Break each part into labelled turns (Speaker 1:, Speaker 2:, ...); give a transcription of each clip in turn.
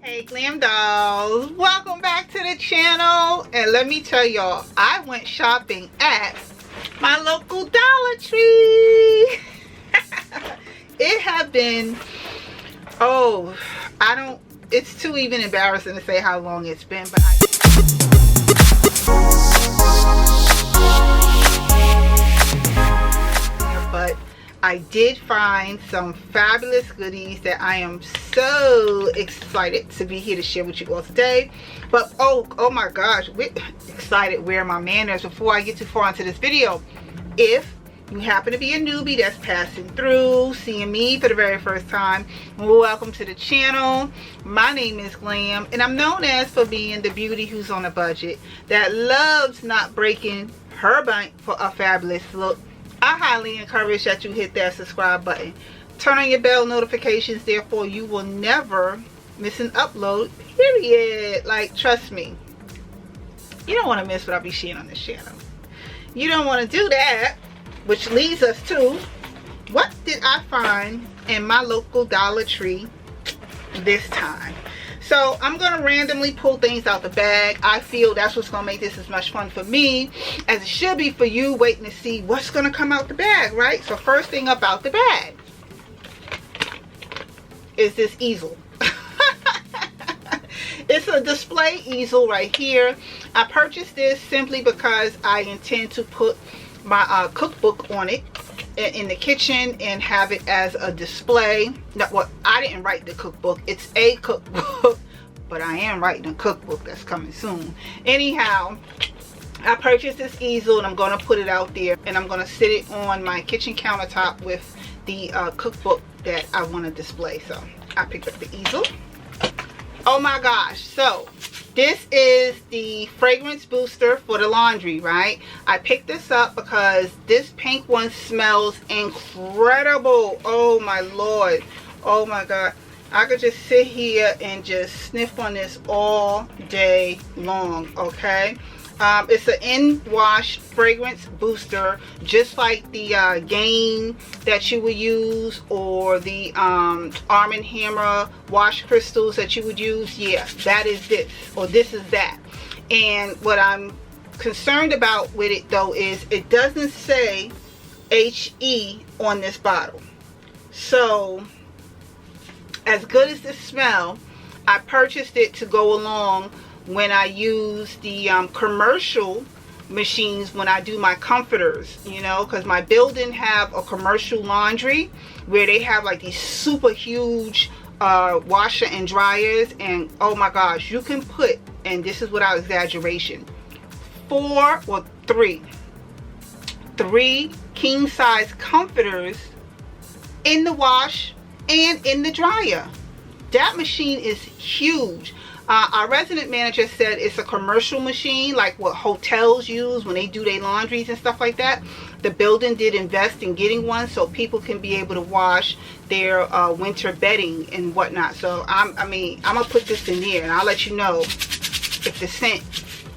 Speaker 1: Hey Glam dolls, welcome back to the channel. And let me tell y'all, I went shopping at my local Dollar Tree. It have been, it's too even embarrassing to say how long it's been, but I did find some fabulous goodies that I am so excited to be here to share with you all today. But oh my gosh, we're excited. Where are my manners? Before I get too far into this video, if you happen to be a newbie that's passing through, seeing me for the very first time, welcome to the channel. My name is Glam, and I'm known as for being the beauty who's on a budget that loves not breaking her bank for a fabulous look. I highly encourage that you hit that subscribe button. Turn on your bell notifications, therefore you will never miss an upload, period. Like, trust me, you don't want to miss what I'll be sharing on this channel. You don't want to do that, which leads us to, what did I find in my local Dollar Tree this time? So I'm going to randomly pull things out the bag. I feel that's what's going to make this as much fun for me as it should be for you, waiting to see what's going to come out the bag, right? So first thing up out the bag is this easel. It's a display easel right here. I purchased this simply because I intend to put my cookbook on it in the kitchen and have it as a display. No, well, I didn't write the cookbook. It's a cookbook, but I am writing a cookbook that's coming soon. Anyhow, I purchased this easel and I'm going to put it out there, and I'm going to sit it on my kitchen countertop with the cookbook that I want to display. So I picked up the easel. Oh my gosh, so this is the fragrance booster for the laundry, right? I picked this up because this pink one smells incredible. Oh my lord, oh my god, I could just sit here and just sniff on this all day long. Okay, it's an in-wash fragrance booster, just like the Gain that you would use, or the Arm & Hammer wash crystals that you would use. Yeah, that is this, or this is that. And what I'm concerned about with it though is it doesn't say HE on this bottle. So as good as this smell, I purchased it to go along when I use the commercial machines when I do my comforters, you know, because my building have a commercial laundry where they have like these super huge washer and dryers, and oh my gosh, you can put, and this is without exaggeration, three king size comforters in the wash and in the dryer. That machine is huge. Our resident manager said it's a commercial machine, like what hotels use when they do their laundries and stuff like that. The building did invest in getting one so people can be able to wash their winter bedding and whatnot. So I'm gonna put this in there, and I'll let you know if the scent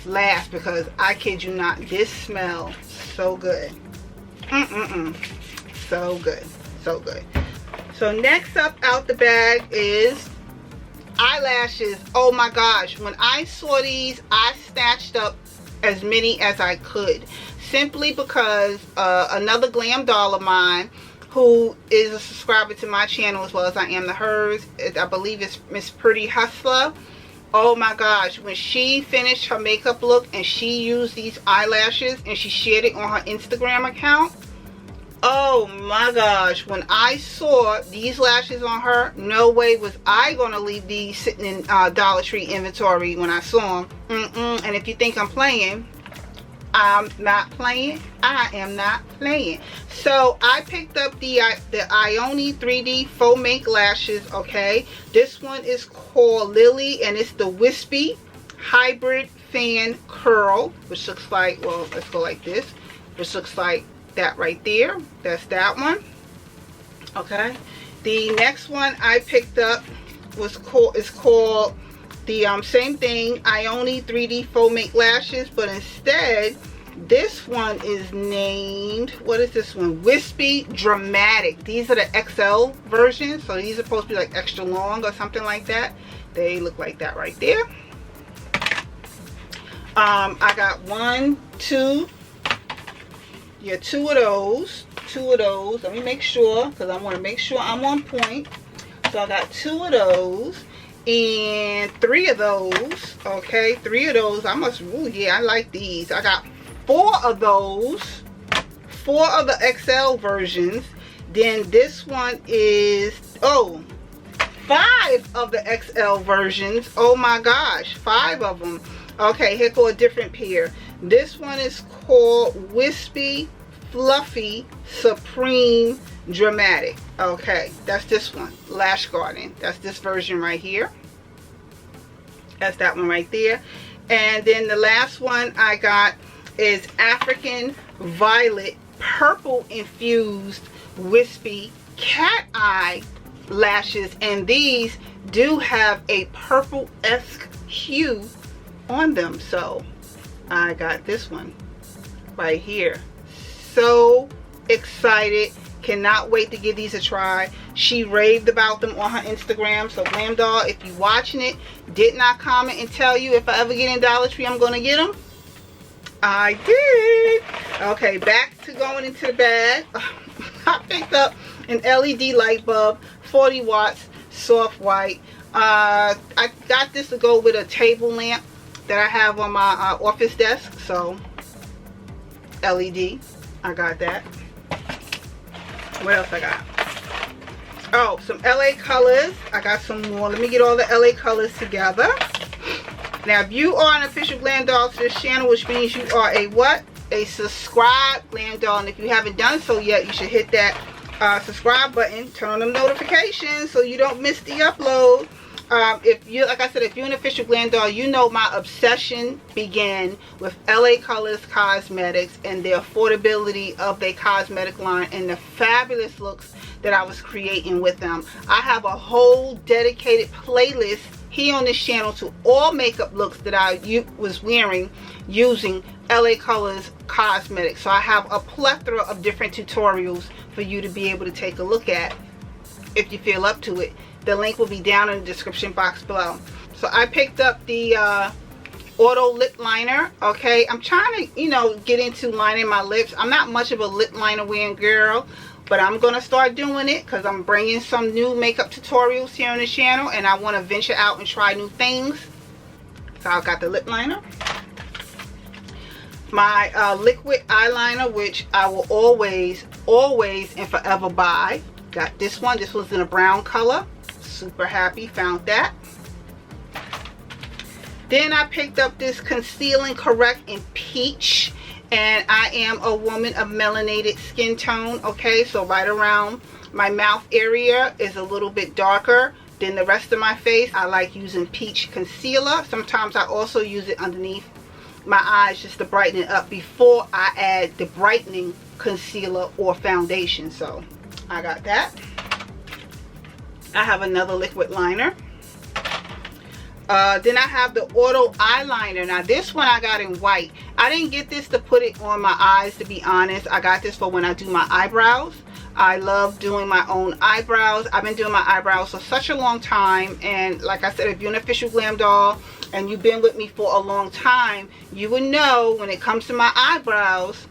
Speaker 1: lasts, because I kid you not, this smells so good. So good, so good. So next up out the bag is eyelashes. Oh my gosh, when I saw these, I snatched up as many as I could, simply because another Glam doll of mine, who is a subscriber to my channel as well as I am to hers, I believe it's Miss Pretty Hustler. Oh my gosh, when she finished her makeup look and she used these eyelashes and she shared it on her Instagram account, oh my gosh, when I saw these lashes on her, no way was I gonna leave these sitting in Dollar Tree inventory when I saw them. And if you think I'm playing, I'm not playing. I am not playing. So I picked up the Ione 3D Faux Mink lashes. Okay, this one is called Lily, and it's the Wispy Hybrid Fan Curl, which looks like, well, let's go like this, which looks like that right there. That's that one. Okay, the next one I picked up is called the same thing, Ione 3D Faux Mink lashes, but instead this one is named, what is this one, Wispy Dramatic. These are the XL versions, so these are supposed to be like extra long or something like that. They look like that right there. I got one, two, yeah, two of those. Let me make sure, because I want to make sure I'm on point. So I got two of those and three of those. Okay, three of those. I must, oh yeah, I like these. I got four of those, four of the XL versions. Then this one is, oh, 5 of the XL versions. Oh my gosh, 5 of them. Okay, here go a different pair. This one is called Wispy Fluffy Supreme Dramatic. Okay, that's this one. Lash Garden. That's this version right here. That's that one right there. And then the last one I got is African Violet Purple Infused Wispy Cat Eye Lashes. And these do have a purple-esque hue on them. So I got this one right here. So excited, cannot wait to give these a try. She raved about them on her Instagram. So Glam Doll, if you watching it, did not comment and tell you if I ever get in Dollar Tree I'm gonna get them. I did. Okay, back to going into the bag. I picked up an LED light bulb, 40 watts, soft white. I got this to go with a table lamp that I have on my office desk. So LED, I got that. What else I got? Oh, some LA colors. I got some more. Let me get all the LA colors together. Now, if you are an official Glam Doll to this channel, which means you are a what? A subscribe Glam Doll. And if you haven't done so yet, you should hit that subscribe button. Turn on the notifications so you don't miss the upload. If you, like I said, if you're an official Glam Doll, you know my obsession began with LA Colors Cosmetics and the affordability of their cosmetic line and the fabulous looks that I was creating with them. I have a whole dedicated playlist here on this channel to all makeup looks that I was wearing using LA Colors Cosmetics. So I have a plethora of different tutorials for you to be able to take a look at if you feel up to it. The link will be down in the description box below. So I picked up the auto lip liner. Okay, I'm trying to, you know, get into lining my lips. I'm not much of a lip liner wearing girl, but I'm gonna start doing it because I'm bringing some new makeup tutorials here on the channel and I want to venture out and try new things. So I got the lip liner, my liquid eyeliner, which I will always and forever buy. Got this one. This was in a brown color. Super happy, found that. Then I picked up this Conceal and Correct in Peach, and I am a woman of melanated skin tone. Okay, so right around my mouth area is a little bit darker than the rest of my face. I like using peach concealer. Sometimes I also use it underneath my eyes just to brighten it up before I add the brightening concealer or foundation. So I got that. I have another liquid liner. Then I have the auto eyeliner. Now this one I got in white. I didn't get this to put it on my eyes, to be honest. I got this for when I do my eyebrows. I love doing my own eyebrows. I've been doing my eyebrows for such a long time, and like I said, if you're an official Glam Doll and you've been with me for a long time, you would know when it comes to my eyebrows,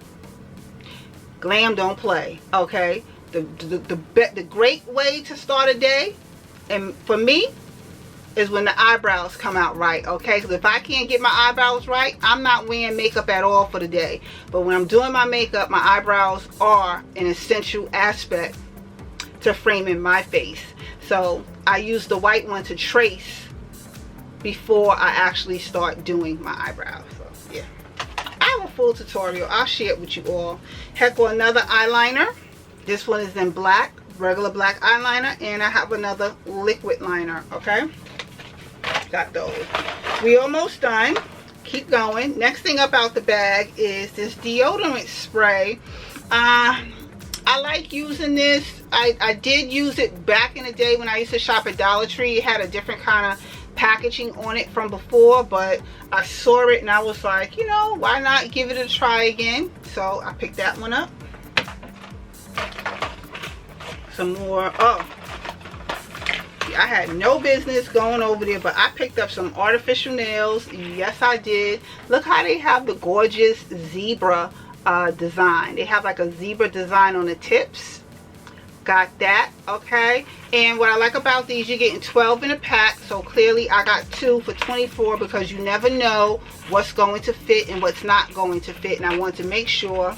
Speaker 1: Glam don't play. Okay, the great way to start a day, and for me, is when the eyebrows come out right. Okay, because if I can't get my eyebrows right, I'm not wearing makeup at all for the day. But when I'm doing my makeup, my eyebrows are an essential aspect to framing my face. So I use the white one to trace before I actually start doing my eyebrows. So yeah, I have a full tutorial. I'll share it with you all. Heck, or another eyeliner. This one is in black, regular black eyeliner, and I have another liquid liner. Okay, got those. We almost done. Keep going. Next thing up out the bag is this deodorant spray. I like using this. I did use it back in the day when I used to shop at Dollar Tree. It had a different kind of packaging on it from before, but I saw it and I was like, you know, why not give it a try again? So I picked that one up. Some more. Oh, I had no business going over there, but I picked up some artificial nails. Yes, I did. Look how they have the gorgeous zebra design. They have like a zebra design on the tips. Got that, okay. And what I like about these, you're getting 12 in a pack, so clearly I got 2 for 24 because you never know what's going to fit and what's not going to fit, and I want to make sure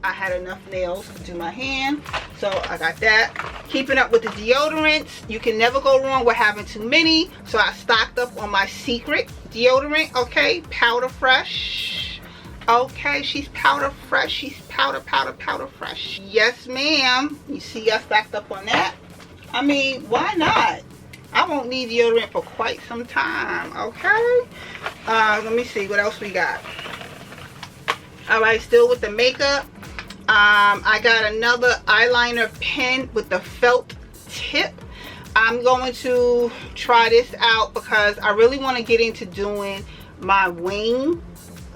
Speaker 1: I had enough nails to do my hand. So I got that. Keeping up with the deodorants, you can never go wrong with having too many, so I stocked up on my secret deodorant, okay. Powder Fresh, okay. She's powder fresh. She's powder fresh. Yes ma'am. You see I stocked up on that. I mean, why not? I won't need deodorant for quite some time, okay. Let me see what else we got. All right, still with the makeup. I got another eyeliner pen with the felt tip. I'm going to try this out because I really want to get into doing my wing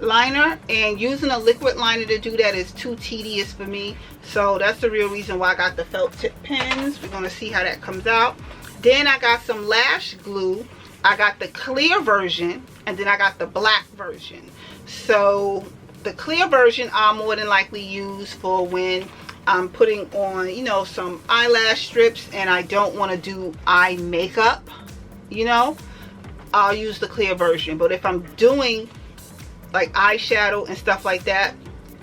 Speaker 1: liner, and using a liquid liner to do that is too tedious for me. So that's the real reason why I got the felt tip pens. We're going to see how that comes out. Then I got some lash glue. I got the clear version, and then I got the black version. So the clear version I'll more than likely use for when I'm putting on, you know, some eyelash strips and I don't want to do eye makeup, you know, I'll use the clear version. But if I'm doing like eyeshadow and stuff like that,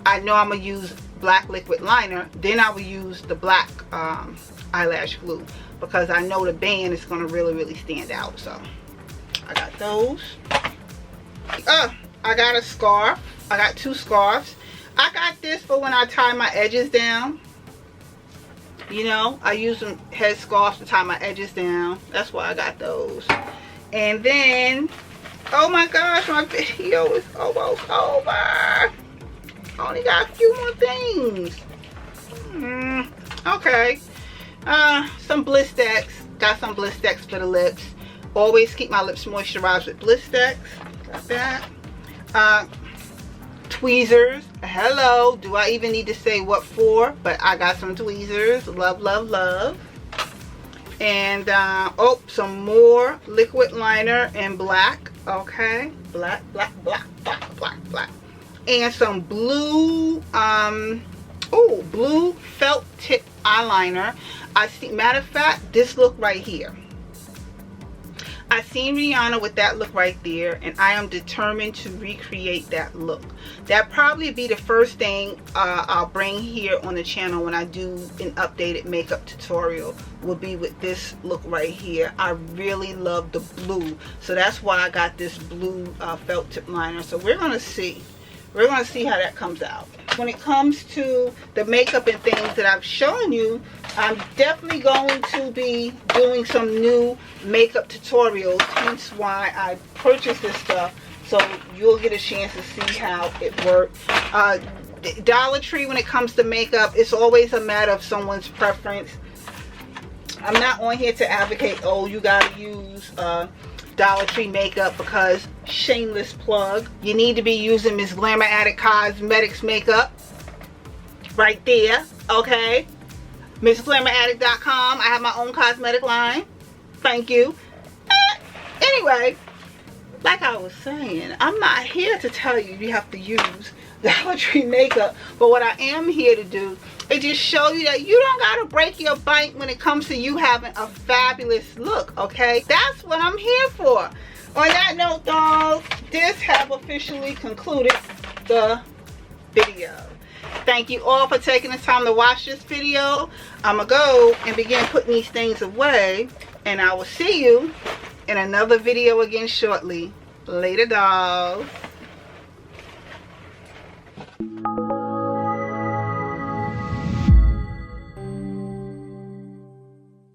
Speaker 1: I know I'm gonna use black liquid liner, then I will use the black eyelash glue because I know the band is gonna really stand out. So I got those. I got a scarf. I got 2 scarves. I got this for when I tie my edges down. You know, I use some head scarves to tie my edges down. That's why I got those. And then, oh my gosh, my video is almost over. I only got a few more things. Okay. Some Blistex. Got some Blistex for the lips. Always keep my lips moisturized with Blistex. Got that. Tweezers. Hello. Do I even need to say what for? But I got some tweezers. Love. And oh, some more liquid liner in black. Okay. Black. And some blue blue felt tip eyeliner. I see, matter of fact, this look right here. I seen Rihanna with that look right there, and I am determined to recreate that look. That probably be the first thing I'll bring here on the channel when I do an updated makeup tutorial, will be with this look right here. I really love the blue, so that's why I got this blue felt tip liner. So we're gonna see how that comes out. When it comes to the makeup and things that I've shown you, I'm definitely going to be doing some new makeup tutorials, hence why I purchased this stuff, so you'll get a chance to see how it works. Dollar Tree, when it comes to makeup, it's always a matter of someone's preference. I'm not on here to advocate, oh, you gotta use Dollar Tree makeup, because shameless plug, you need to be using Miss Glamour Addict Cosmetics makeup right there, okay? MissGlamourAddict.com. I have my own cosmetic line. Thank you. Anyway, like I was saying, I'm not here to tell you you have to use Dollar Tree makeup, but what I am here to do is just show you that you don't gotta break your bank when it comes to you having a fabulous look, okay? That's what I'm here for. On that note, dolls, this have officially concluded the video. Thank you all for taking the time to watch this video. I'm gonna go and begin putting these things away, and I will see you in another video again shortly. Later, dolls.